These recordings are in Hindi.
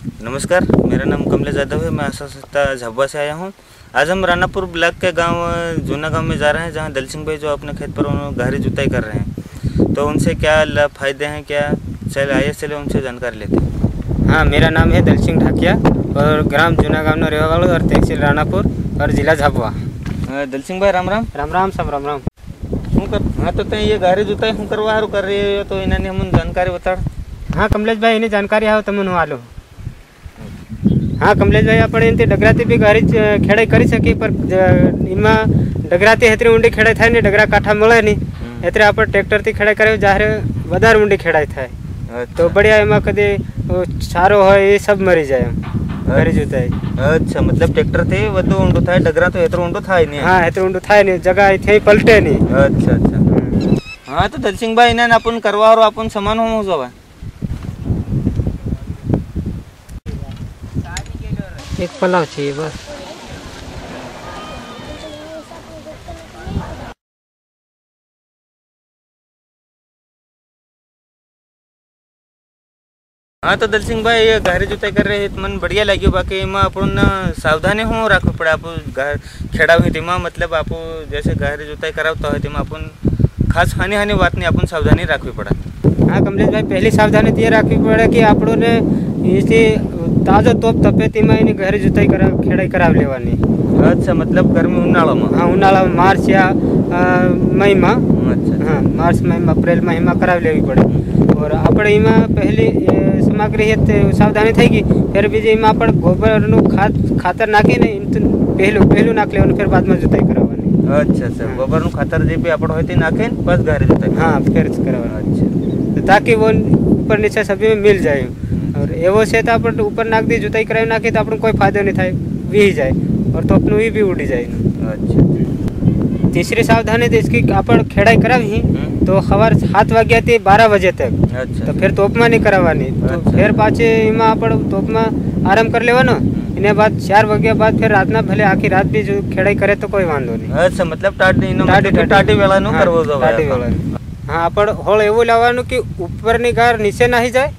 नमस्कार, मेरा नाम कमलेश यादव है। मैं आशा संस्था झाबुआ से आया हूँ। आज हम रानापुर ब्लॉक के गांव जूना गांव में जा रहे हैं, जहां दल सिंह भाई जो अपने खेत पर गहरी जुताई कर रहे हैं। तो उनसे क्या फ़ायदे हैं, क्या चले उनसे जानकारी लेते हैं। हाँ, मेरा नाम है दल सिंह ढाकिया और ग्राम जूना गांव रेवावाड़ और तहसील रानापुर और जिला झाबुआ। दल सिंह भाई राम राम। राम राम, सब राम राम। हाँ, तो ये गहरी जुताई हूँ करवा कर रही है, तो इन्होंने हम जानकारी बता। हाँ कमलेश भाई, इन्हें जानकारी आओ तमन वालो। हाँ कमलेश भाई, આપણે એનથી ડગરાથી બી ગારી ખેડાઈ કરી શકી, પર એમાં ડગરાથી હેતરી ઊંડી ખેડાઈ થાય ને ડગરા કાંઠા મળે નહીં, એટલે આપણે ટ્રેક્ટરથી ખેડાઈ કરે જ્યારે વધારે ઊંડી ખેડાઈ થાય તો बढ़िया એમાં કદી સારો હોય એ सब મરી જાય એમ ગરી जुताई। अच्छा, मतलब ट्रेक्टर थे વધુ ઊંડું થાય, ડગરા તો હેતરો ઊંડું થાય નહીં। હા, હેતરો ઊંડું થાય નહીં, જગા અહીંથી પલટે નહીં। अच्छा अच्छा। हाँ, तो दलसिंह भाई इन्हें अपन करवा और अपन समान हो जावा। एक पलाव चाहिए बस। हाँ, तो दल सिंह भाई ये गहरी जुताई कर रहे हैं, मन बढ़िया लगी। बाकी एम अपन सावधानी हो रखो पड़े। आप खेड़ा हुई तेमा मतलब आप जैसे गहरी जुताई करावता है तेमा अपन खास हानि बात नहीं, अपन सावधानी रखवी पड़ा। हाँ कमलेश भाई, पहली सावधानी ये रखवी पड़े कि આપણો ને इसी ताज़ो तोप तपे तेमा एनी गहरी जुताई खेड़ाई कराव लेवानी। अच्छा, मतलब गर्मी उनाळा में। हाँ, उनाळा में मार्च या मई में। अच्छा, हाँ, मार्च मई में अप्रैल मई में कराव लेवी पड़े। और આપણે એમાં પહેલી સામગ્રી સાવધાની થઈ ગઈ, फिर બીજી એમાં આપણે ગોબરનું ખાતર નાખીને પહેલું નાખ લેવાનું, फिर બાદમાં जुताई करावવાની। अच्छा अच्छा, गोबरનું ખાતર જે બી આપણો હોય તે નાખીને બસ ગहरी जुताई। हाँ, फिर करावવાનું। अच्छा, ताकि वो ऊपर नीचे सभी में मिल जाए। और एवो से तो अपन ऊपर नाख दी जुताई करावी नाखी तो अपन कोई फायदो नहीं थाय, वीही जाए और तो अपनों भी उड़ी जाए। अच्छा, तीसरी सावधानी तो इसकी अपन खेड़ाई करावी तो सवार 7 वाग्या थी 12 बजे तक। अच्छा, तो फिर तोप में नहीं करावानी। तो फिर पाछे एमा अपन तोप में आराम कर लेवानो। इने बाद 4 वाग्या बाद फिर रातना भले आखी रात भी जो खेड़ाई करे तो कोई वांधो नहीं। अच्छा, मतलब टाटी वेळाનું કરવો જોઈએ। टाटी वेळाનું। हाँ, अपन होळ एवं लावવાનું कि ऊपरनी गार नीचे नहीं जाए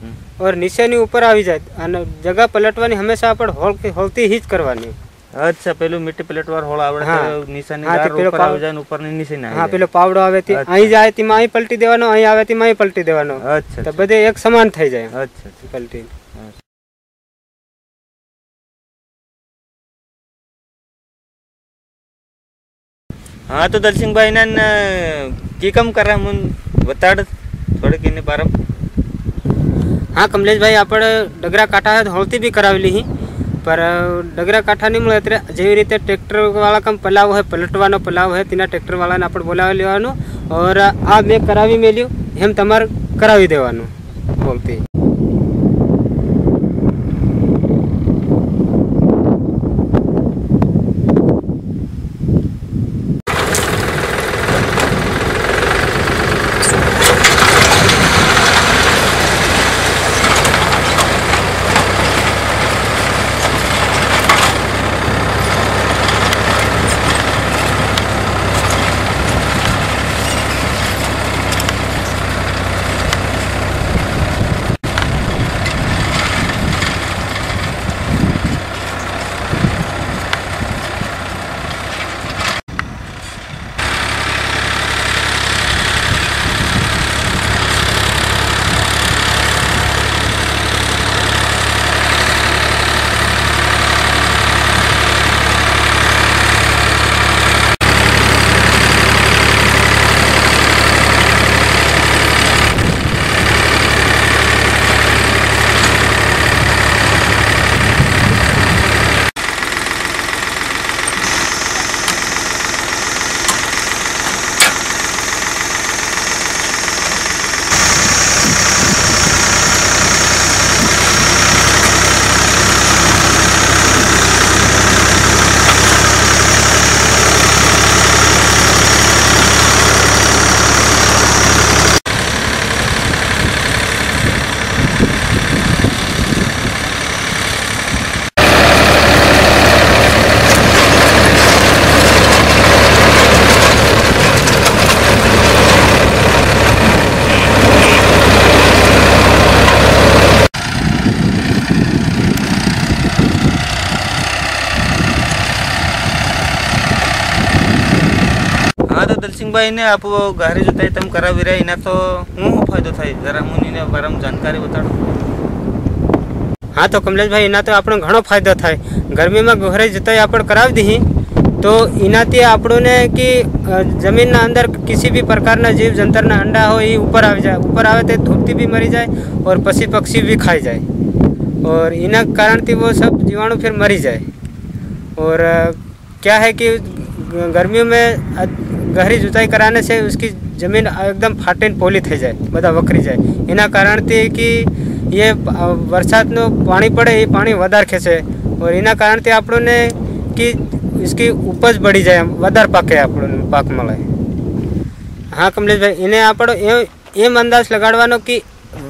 और नीचे नी ऊपर આવી જાય અને જગા પલટવાની હંમેશા આપણે હોળતી ही જ કરવાની। अच्छा, પેલું મિટ્ટી પલટવાર હોળ આવડે તો નીચેની ગાર ઉપર આવી જાય ને ઉપરની નીચે ના આવે। હા, પેલો પાવડો આવે તે અહીં જાય તેમાં અહીં પલટી દેવાનો, અહીં આવે તેમાં અહીં પલટી દેવાનો। अच्छा, તો બધે એક સમાન થઈ જાય। अच्छा, પલટી। हाँ, तो दल सिंह भाई ने की कम कर रहा मुन बताड़ थोड़े किने बारम। हाँ कमलेश भाई, આપણે ડગરા કાંઠા હોળતી બી કરાવેલી ही, पर ડગરા કાંઠા નહીં મળે એટલે જેવી રીતે ટ્રેક્ટરવાળા કામ પલાવ હોય, પલટવાનો પલાવ હોય તેના ટ્રેક્ટરવાળાને આપણે બોલાવી લેવાનું और આ મેં કરાવી મેલ્યું એમ તમારે કરાવી દેવાનું હોળતી। દલસિંહભાઈ ને આપ ગારી જોતાઈ તમ કરાવી રહ્યા એના તો હું ફાયદો થાય જરા હું એને બારામાં જાણકારી બતાડો. हाँ तो कमलेश भाई इना तो આપણો ઘણો ફાયદો થાય. ગરમીમાં ઘરે જતાઈ આપણે કરાવી દઈએ तो इनाती આપણો ने कि जमीन अंदर किसी भी प्रकार ना जीव जंतुना अंडा हो ये ऊपर आ जाए, ऊपर आवे तो धूपती भी मरी जाए और पशु पक्षी भी खाई जाए और इना कारण थी वो सब जीवाणु फिर मरी जाए. और क्या है कि गर्मियों में गहरी जुताई कराने से उसकी ज़मीन एकदम फाटे पोली थी जाए, बधा वखरी जाए. एना कारण थी कि ये वरसादनु पानी पड़े ये पानी वधार खेचे और एना कारण थी આપણો ने कि इसकी उपज बढ़ी जाए, वधार पाके આપણો पाक મળે. हाँ कमलेश भाई इन्हें આપણો एम अंदाज लगाड़वानो कि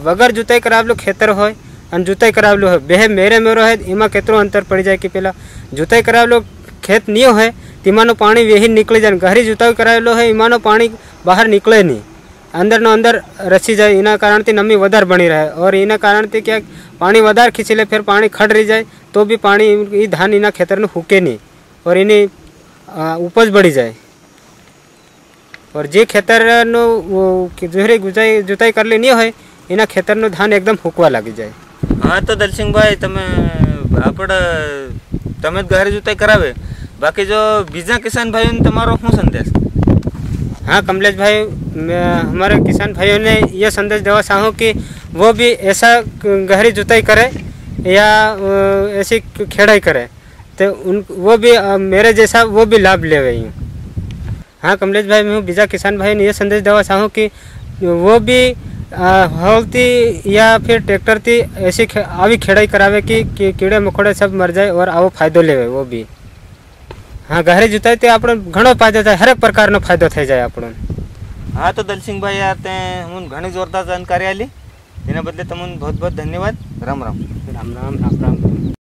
वगर जुताई करावेલું खेतर होय અને जुताई करावेલું હોય બે મેરે મેરો હોય એમાં કેટલો અંતર પડી જાય કે પેલા जुताई करावेલું खेत नहीं હોય તેમાંનું પાણી વેહી નીકળી જાય. ગહરી जुताई करावेલો હોય એમાંનું પાણી બહાર નીકળે નહીં, अंदरનો अंदर रसी जाए. એના કારણથી નમી વધારે બની રહે और એના કારણથી ક્યાંક પાણી વધારે ખીંચી લે, फिर पानी खड़ रही जाए तो भी पानी ये धान एना खेतरનું फूके नहीं और एनी उपज बढ़ी जाए. और जे खेतरનું જોરે जुताई करली नहीं હોય એના ખેતરનું ધાન एकदम फूकवा लागी जाए. हाँ तो दलसिंहभाई તમે તમે જ ગારી जुताई करावे, बाकी जो बीजा किसान भाइयों ने તમારો શું संदेश? हाँ कमलेश भाई मैं हमारे किसान भाइयों ने यह संदेश देना चाहूँ कि वो भी ऐसा गहरी जुताई करे या ऐसी खेड़ाई करे तो वो भी मेरे जैसा वो भी लाभ ले रही हूँ. हाँ कमलेश भाई मैं बीजा किसान भाई ने यह संदेश देना चाहूँ कि वो भी हल थी या फिर ट्रैक्टर थी ऐसी आवी खेड़ाई करावे कि कीड़े मकोड़े सब मर जाए और आवो फायदो लेवे वो भी. हाँ गहरी जुताई ते આપણો ઘણો ફાયદો થાય, હરેક પ્રકારનો ફાયદો થઈ જાય આપણો. हाँ तो दलसिंहभाई यार ते હું ઘણી જોરદાર જાણકારી આલી એના બદલે તમને बहुत बहुत धन्यवाद. राम राम. राम राम राम राम.